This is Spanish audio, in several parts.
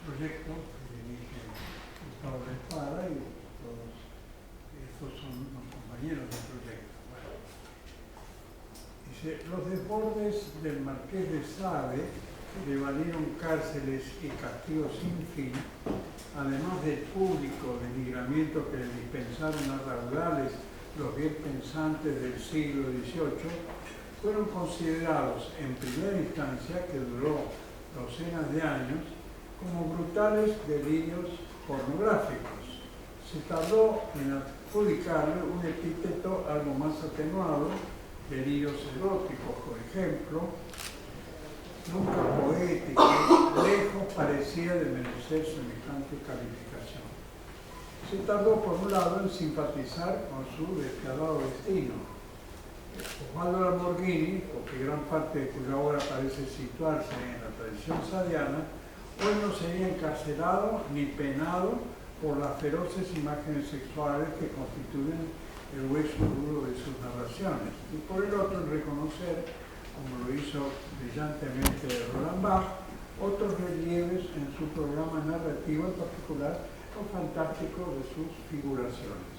proyecto que dirige Gustavo de Espada y todos estos son los compañeros del proyecto. Bueno, dice, los desbordes del Marqués de Sade, que le valieron cárceles y castigos sin fin, además del público denigramiento que le dispensaron a raudales los bien pensantes del siglo XVIII, fueron considerados en primera instancia, que duró docenas de años, como brutales delirios pornográficos. Se tardó en adjudicarle un epíteto algo más atenuado, delirios eróticos, por ejemplo, nunca poéticos, lejos parecía de merecer semejante calificación. Se tardó, por un lado, en simpatizar con su despiadado destino. Osvaldo Lamborghini, porque gran parte de cuya obra parece situarse en la tradición sadiana, hoy no sería encarcelado ni penado por las feroces imágenes sexuales que constituyen el hueso duro de sus narraciones, y por el otro en reconocer, como lo hizo brillantemente Roland Barthes, otros relieves en su programa narrativo, en particular lo fantástico de sus figuraciones.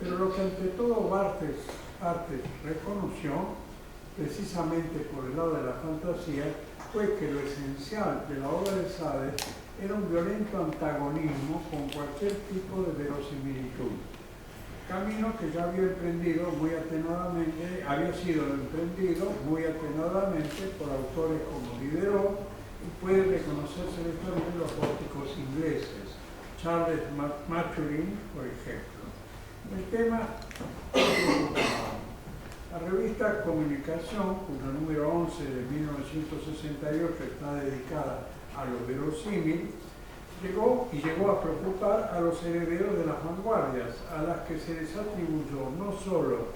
Pero lo que ante todo Barthes reconoció, precisamente por el lado de la fantasía, fue que lo esencial de la obra de Sade era un violento antagonismo con cualquier tipo de verosimilitud. Camino que ya había sido emprendido muy atenuadamente por autores como Diderot, y puede reconocerse también en los góticos ingleses, Charles Maturin, por ejemplo. El tema la revista Comunicación, cuyo número 11 de 1968 está dedicada a lo verosímil, llegó a preocupar a los herederos de las vanguardias, a las que se les atribuyó no solo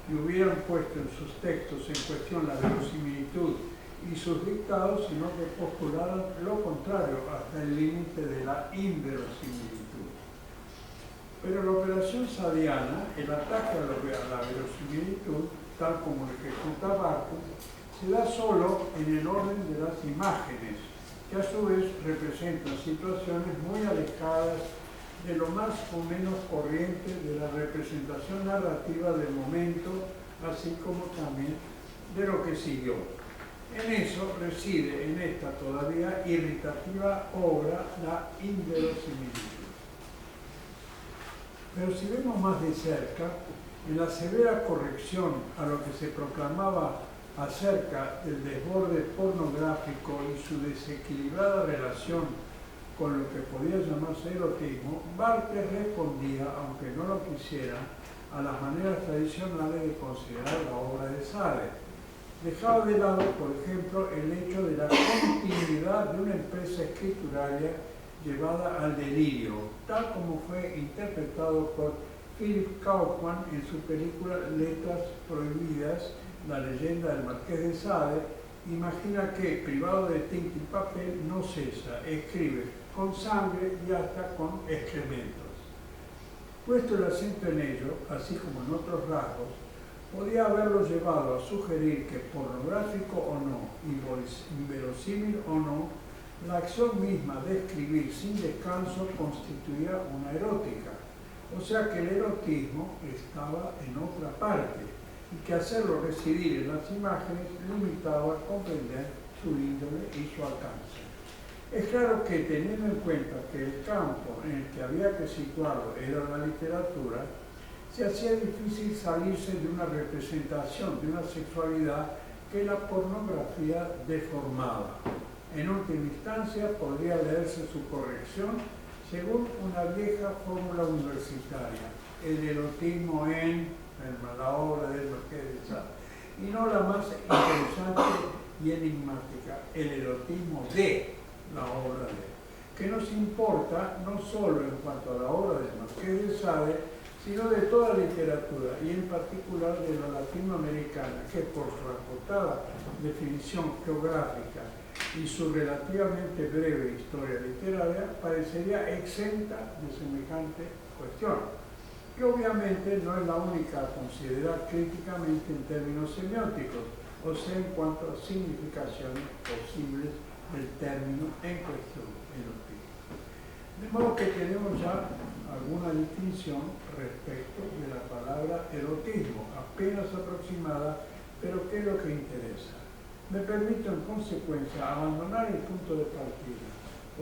que hubieran puesto en sus textos en cuestión la verosimilitud y sus dictados, sino que postularan lo contrario hasta el límite de la inverosimilitud. Pero la operación sadiana, el ataque a la verosimilitud, tal como lo ejecuta Barthes, se da solo en el orden de las imágenes, que a su vez representan situaciones muy alejadas de lo más o menos corriente de la representación narrativa del momento, así como también de lo que siguió. En eso reside en esta todavía irritativa obra la inverosimilitud. Pero si vemos más de cerca, en la severa corrección a lo que se proclamaba acerca del desborde pornográfico y su desequilibrada relación con lo que podía llamarse erotismo, Barthes respondía, aunque no lo quisiera, a las maneras tradicionales de considerar la obra de Sade. Dejaba de lado, por ejemplo, el hecho de la continuidad de una empresa escrituraria llevada al delirio, tal como fue interpretado por Philip Kaufman en su película Letras Prohibidas, la leyenda del Marqués de Sade. Imagina que, privado de tinta y papel, no cesa, escribe con sangre y hasta con excrementos. Puesto el acento en ello, así como en otros rasgos, podía haberlo llevado a sugerir que, pornográfico o no, inverosímil o no, la acción misma de escribir sin descanso constituía una erótica, o sea que el erotismo estaba en otra parte, y que hacerlo residir en las imágenes limitaba a comprender su índole y su alcance. Es claro que, teniendo en cuenta que el campo en el que había que situarlo era la literatura, se hacía difícil salirse de una representación de una sexualidad que la pornografía deformaba. En última instancia, podría leerse su corrección según una vieja fórmula universitaria: el erotismo en la obra del Marqués de Sade, y no la más interesante y enigmática, el erotismo de la obra de, que nos importa no solo en cuanto a la obra del Marqués de Sade, sino de toda literatura, y en particular de la latinoamericana, que por su acotada definición geográfica y su relativamente breve historia literaria parecería exenta de semejante cuestión, que obviamente no es la única a considerar críticamente en términos semióticos, o sea, en cuanto a significaciones posibles del término en cuestión, erotismo. De modo que tenemos ya alguna distinción respecto de la palabra erotismo, apenas aproximada, pero ¿qué es lo que interesa? Me permito en consecuencia abandonar el punto de partida,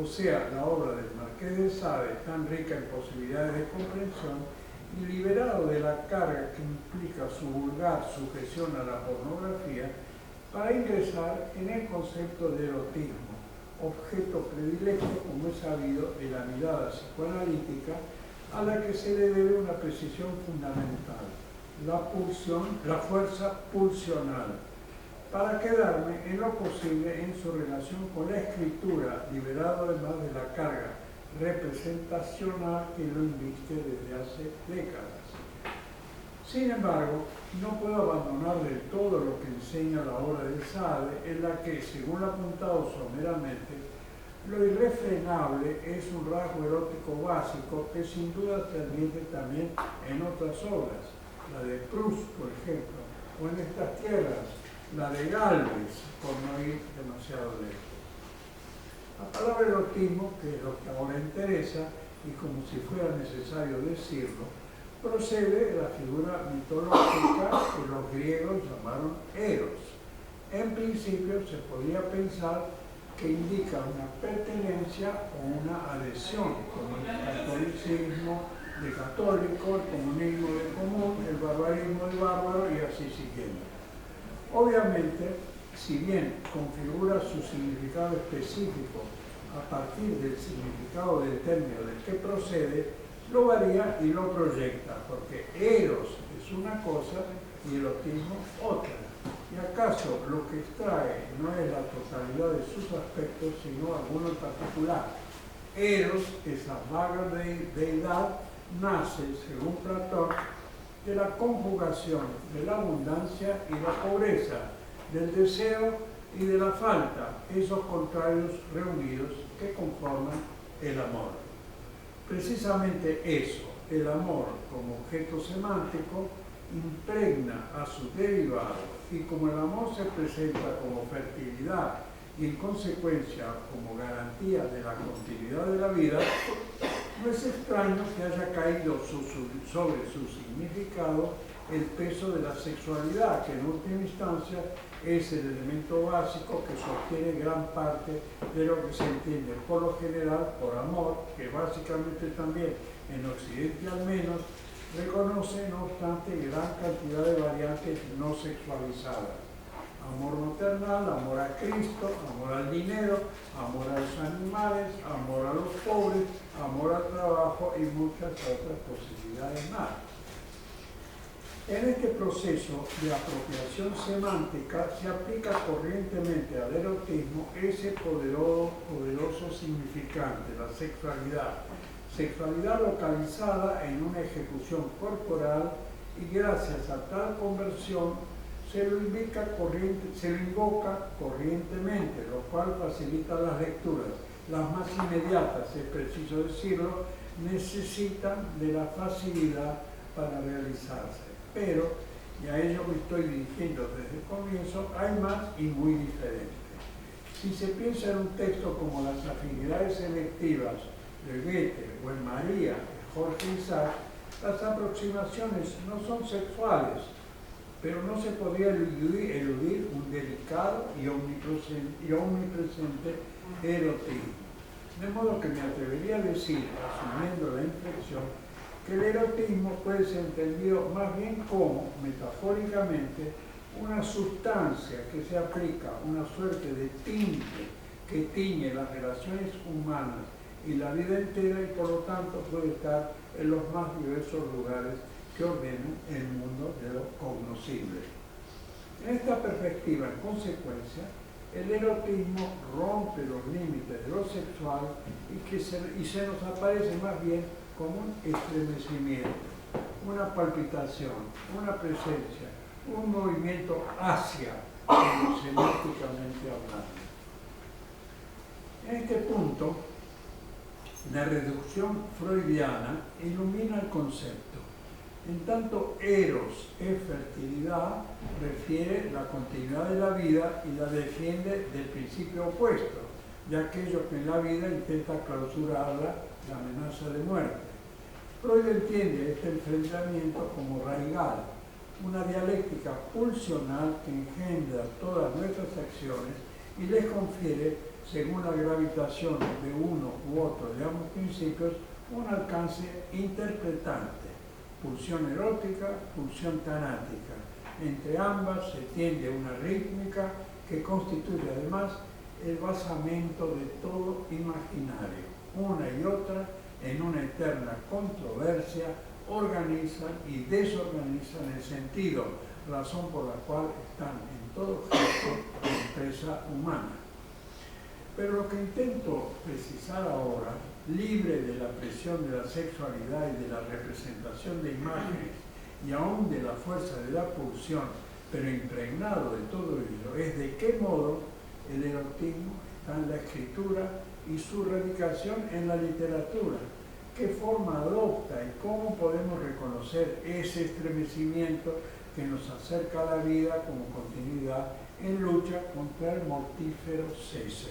o sea, la obra del Marqués de Sade, tan rica en posibilidades de comprensión, y liberado de la carga que implica su vulgar sujeción a la pornografía, para ingresar en el concepto de erotismo, objeto predilecto, como es sabido, de la mirada psicoanalítica, a la que se le debe una precisión fundamental, la pulsión, la fuerza pulsional, para quedarme en lo posible en su relación con la escritura, liberado además de la carga representacional que lo inviste desde hace décadas. Sin embargo, no puedo abandonar del todo lo que enseña la obra de Sade, en la que, según lo apuntado someramente, lo irrefrenable es un rasgo erótico básico que sin duda se advierte también en otras obras, la de Proust, por ejemplo, o en estas tierras, la de Gálvez, por no ir demasiado lejos. La palabra erotismo, que es lo que ahora interesa, y como si fuera necesario decirlo, procede de la figura mitológica que los griegos llamaron Eros. En principio se podría pensar que indica una pertenencia o una adhesión, como el catolicismo de católico, el comunismo de común, el barbarismo de bárbaro y así siguiendo. Obviamente, si bien configura su significado específico a partir del significado del término del que procede, lo varía y lo proyecta, porque eros es una cosa y erotismo otra. ¿Y acaso lo que extrae no es la totalidad de sus aspectos, sino alguno en particular? Eros, esa vaga deidad, nace, según Platón, de la conjugación de la abundancia y la pobreza, del deseo y de la falta, esos contrarios reunidos que conforman el amor. Precisamente eso, el amor como objeto semántico, impregna a sus derivados, y como el amor se presenta como fertilidad y en consecuencia como garantía de la continuidad de la vida, no es extraño que haya caído sobre su significado el peso de la sexualidad, que en última instancia es el elemento básico que sostiene gran parte de lo que se entiende por lo general por amor, que básicamente también en Occidente al menos reconoce no obstante gran cantidad de variantes no sexualizadas. Amor maternal, amor a Cristo, amor al dinero, amor a los animales, amor a los pobres, amor al trabajo y muchas otras posibilidades más. En este proceso de apropiación semántica se aplica corrientemente al erotismo ese poderoso significante, la sexualidad localizada en una ejecución corporal, y gracias a tal conversión se lo invoca corrientemente, lo cual facilita las lecturas. Las más inmediatas, es preciso decirlo, necesitan de la facilidad para realizarse. Pero, y a ello me estoy dirigiendo desde el comienzo, hay más y muy diferentes. Si se piensa en un texto como Las afinidades selectivas de Goethe o en María de Jorge Isaac, las aproximaciones no son sexuales, pero no se podría eludir un delicado y omnipresente erotismo. De modo que me atrevería a decir, asumiendo la inflexión, que el erotismo puede ser entendido más bien como, metafóricamente, una sustancia que se aplica, una suerte de tinte que tiñe las relaciones humanas y la vida entera, y por lo tanto puede estar en los más diversos lugares que ordenan el mundo de lo cognoscible. En esta perspectiva, en consecuencia, el erotismo rompe los límites de lo sexual y se nos aparece más bien como un estremecimiento, una palpitación, una presencia, un movimiento hacia, semánticamente hablando. En este punto, la reducción freudiana ilumina el concepto. En tanto eros es fertilidad, refiere la continuidad de la vida y la defiende del principio opuesto, de aquello que en la vida intenta clausurarla, la amenaza de muerte. Freud entiende este enfrentamiento como raigal, una dialéctica pulsional que engendra todas nuestras acciones y les confiere, según la gravitación de uno u otro de ambos principios, un alcance interpretante, pulsión erótica, pulsión tanática. Entre ambas se tiende una rítmica que constituye además el basamento de todo imaginario. Una y otra, en una eterna controversia, organizan y desorganizan el sentido, razón por la cual están en todo gesto de empresa humana. Pero lo que intento precisar ahora, libre de la presión de la sexualidad y de la representación de imágenes y aún de la fuerza de la pulsión, pero impregnado de todo ello, es de qué modo el erotismo está en la escritura y su radicación en la literatura, qué forma adopta y cómo podemos reconocer ese estremecimiento que nos acerca a la vida como continuidad en lucha contra el mortífero cese.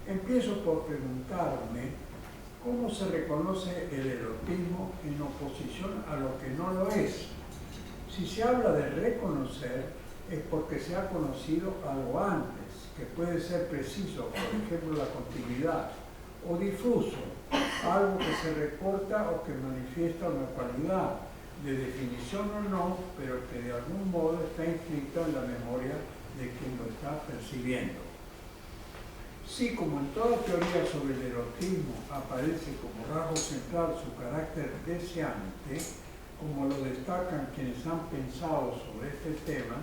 Empiezo por preguntarme cómo se reconoce el erotismo en oposición a lo que no lo es. Si se habla de reconocer, es porque se ha conocido algo antes, que puede ser preciso, por ejemplo la continuidad, o difuso, algo que se reporta o que manifiesta una cualidad, de definición o no, pero que de algún modo está inscrita en la memoria de quien lo está percibiendo. Sí, como en toda teoría sobre el erotismo aparece como rasgo central su carácter deseante, como lo destacan quienes han pensado sobre este tema,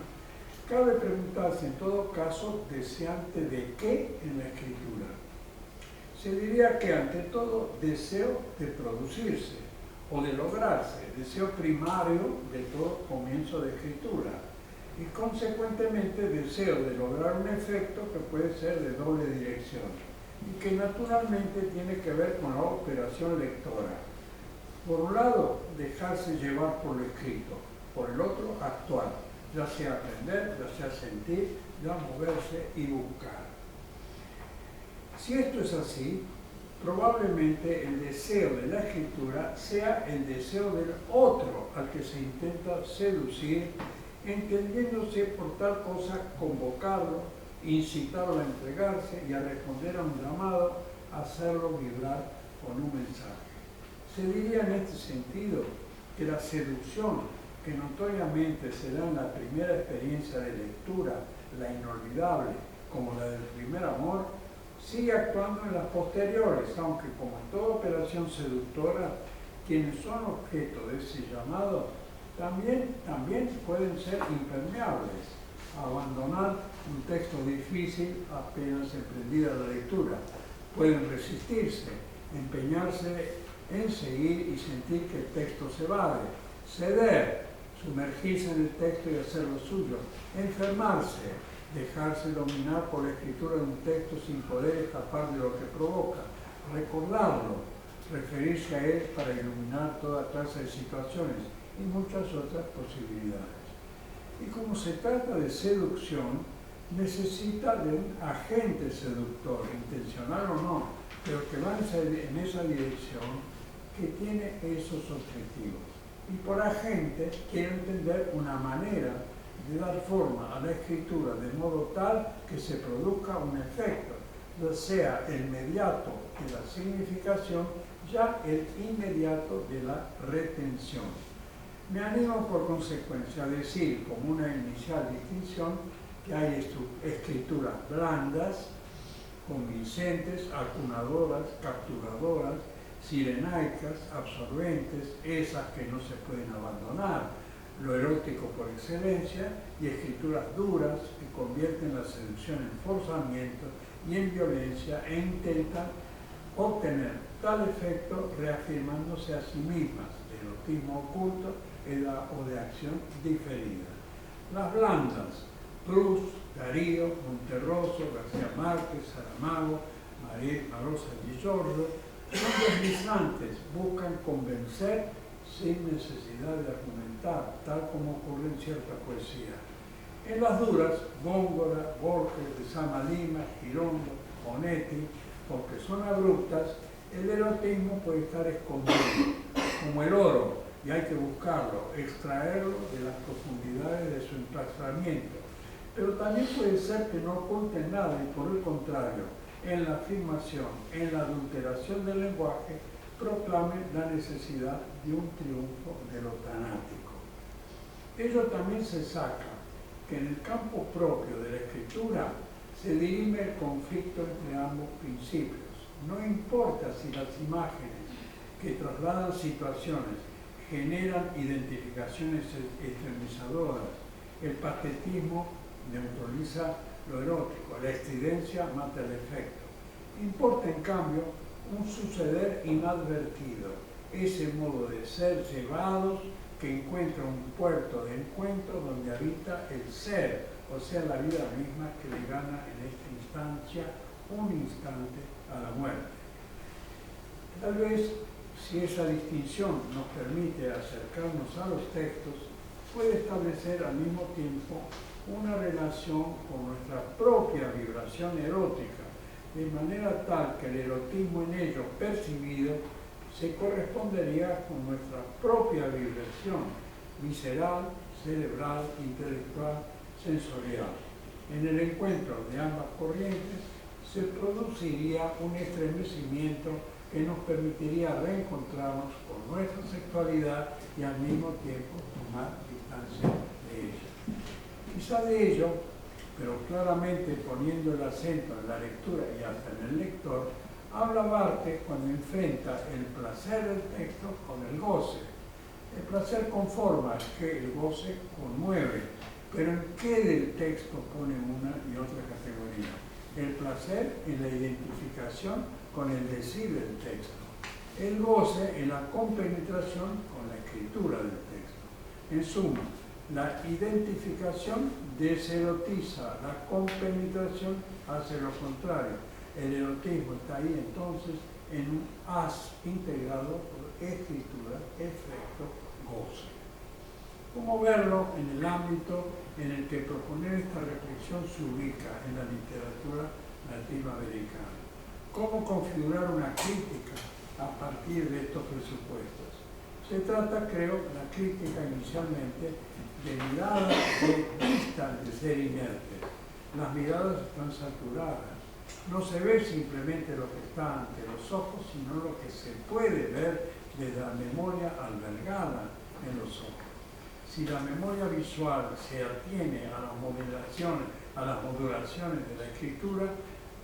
cabe preguntarse en todo caso deseante de qué en la escritura. Se diría que ante todo deseo de producirse o de lograrse, deseo primario de todo comienzo de escritura y consecuentemente deseo de lograr un efecto que puede ser de doble dirección y que naturalmente tiene que ver con la operación lectora. Por un lado, dejarse llevar por lo escrito, por el otro, actuar, ya sea aprender, ya sea sentir, ya moverse y buscar. Si esto es así, probablemente el deseo de la escritura sea el deseo del otro al que se intenta seducir, entendiéndose por tal cosa convocarlo, incitarlo a entregarse y a responder a un llamado, hacerlo vibrar con un mensaje. Se diría en este sentido que la seducción, que notoriamente se da en la primera experiencia de lectura, la inolvidable, como la del primer amor, sigue actuando en las posteriores, aunque como en toda operación seductora, quienes son objeto de ese llamado también pueden ser impermeables, abandonar un texto difícil apenas emprendida la lectura, pueden resistirse, empeñarse en seguir y sentir que el texto se evade, ceder, sumergirse en el texto y hacerlo suyo, enfermarse, dejarse dominar por la escritura de un texto sin poder escapar de lo que provoca, recordarlo, referirse a él para iluminar toda clase de situaciones y muchas otras posibilidades. Y como se trata de seducción, necesita de un agente seductor, intencional o no, pero que va en esa dirección, que tiene esos objetivos. Y por agente quiero entender una manera de dar forma a la escritura de modo tal que se produzca un efecto, ya sea el inmediato de la significación, ya el inmediato de la retención. Me animo por consecuencia a decir, como una inicial distinción, que hay escrituras blandas, convincentes, acunadoras, capturadoras, sirenaicas, absorbentes, esas que no se pueden abandonar, lo erótico por excelencia, y escrituras duras que convierten la seducción en forzamiento y en violencia e intentan obtener tal efecto reafirmándose a sí mismas, de erotismo oculto o de acción diferida. Las blandas, Proust, Darío, Monterroso, García Márquez, Saramago, Marosa y Giorgio, son deslizantes, buscan convencer sin necesidad de argumentar, tal como ocurre en cierta poesía. En las duras, Góngora, Borges, de Sama Lima, Girondo, Onetti, porque son abruptas, el erotismo puede estar escondido, como el oro, y hay que buscarlo, extraerlo de las profundidades de su emplazamiento. Pero también puede ser que no oculten nada y por el contrario, en la afirmación, en la adulteración del lenguaje, proclamen la necesidad de un triunfo de lo tanático. Ello también se saca que en el campo propio de la escritura se dirime el conflicto entre ambos principios. No importa si las imágenes que trasladan situaciones generan identificaciones estremizadoras, el patetismo neutraliza lo erótico, la estridencia mata el efecto. Importa en cambio un suceder inadvertido, ese modo de ser llevados que encuentra un puerto de encuentro donde habita el ser, o sea, la vida misma que le gana en esta instancia un instante a la muerte. Tal vez, si esa distinción nos permite acercarnos a los textos, puede establecer al mismo tiempo una relación con nuestra propia vibración erótica, de manera tal que el erotismo en ellos percibido se correspondería con nuestra propia vibración visceral, cerebral, intelectual, sensorial. En el encuentro de ambas corrientes se produciría un estremecimiento que nos permitiría reencontrarnos con nuestra sexualidad y al mismo tiempo tomar distancia de ella. Quizá de ello, pero claramente poniendo el acento en la lectura y hasta en el lector, habla Barthes cuando enfrenta el placer del texto con el goce. El placer conforma, que el goce conmueve, pero ¿en qué del texto pone una y otra categoría? El placer en la identificación con el decir del texto, el goce en la compenetración con la escritura del texto. En suma, la identificación deserotiza, la compenetración hace lo contrario. El erotismo está ahí entonces en un haz integrado por escritura, efecto, goce. ¿Cómo verlo en el ámbito en el que proponer esta reflexión se ubica en la literatura latinoamericana? ¿Cómo configurar una crítica a partir de estos presupuestos? Se trata, creo, la crítica inicialmente de miradas que distan de ser inertes. Las miradas están saturadas. No se ve simplemente lo que está ante los ojos, sino lo que se puede ver desde la memoria albergada en los ojos. Si la memoria visual se atiene a las modulaciones de la escritura,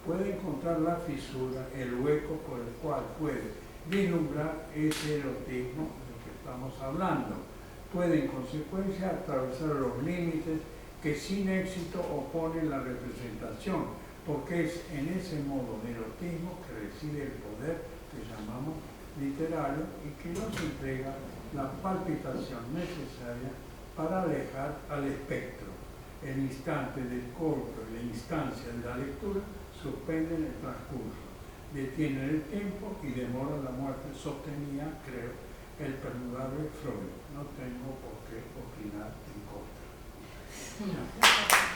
puede encontrar la fisura, el hueco por el cual puede vislumbrar ese erotismo del que estamos hablando. Puede en consecuencia atravesar los límites que sin éxito oponen la representación, porque es en ese modo de erotismo que reside el poder que llamamos literario y que nos entrega la palpitación necesaria para alejar al espectro. El instante del corto y la instancia de la lectura suspenden el transcurso, detienen el tiempo y demoran la muerte, sostenía, creo, el perdurable Freud. No tengo por qué opinar en contra.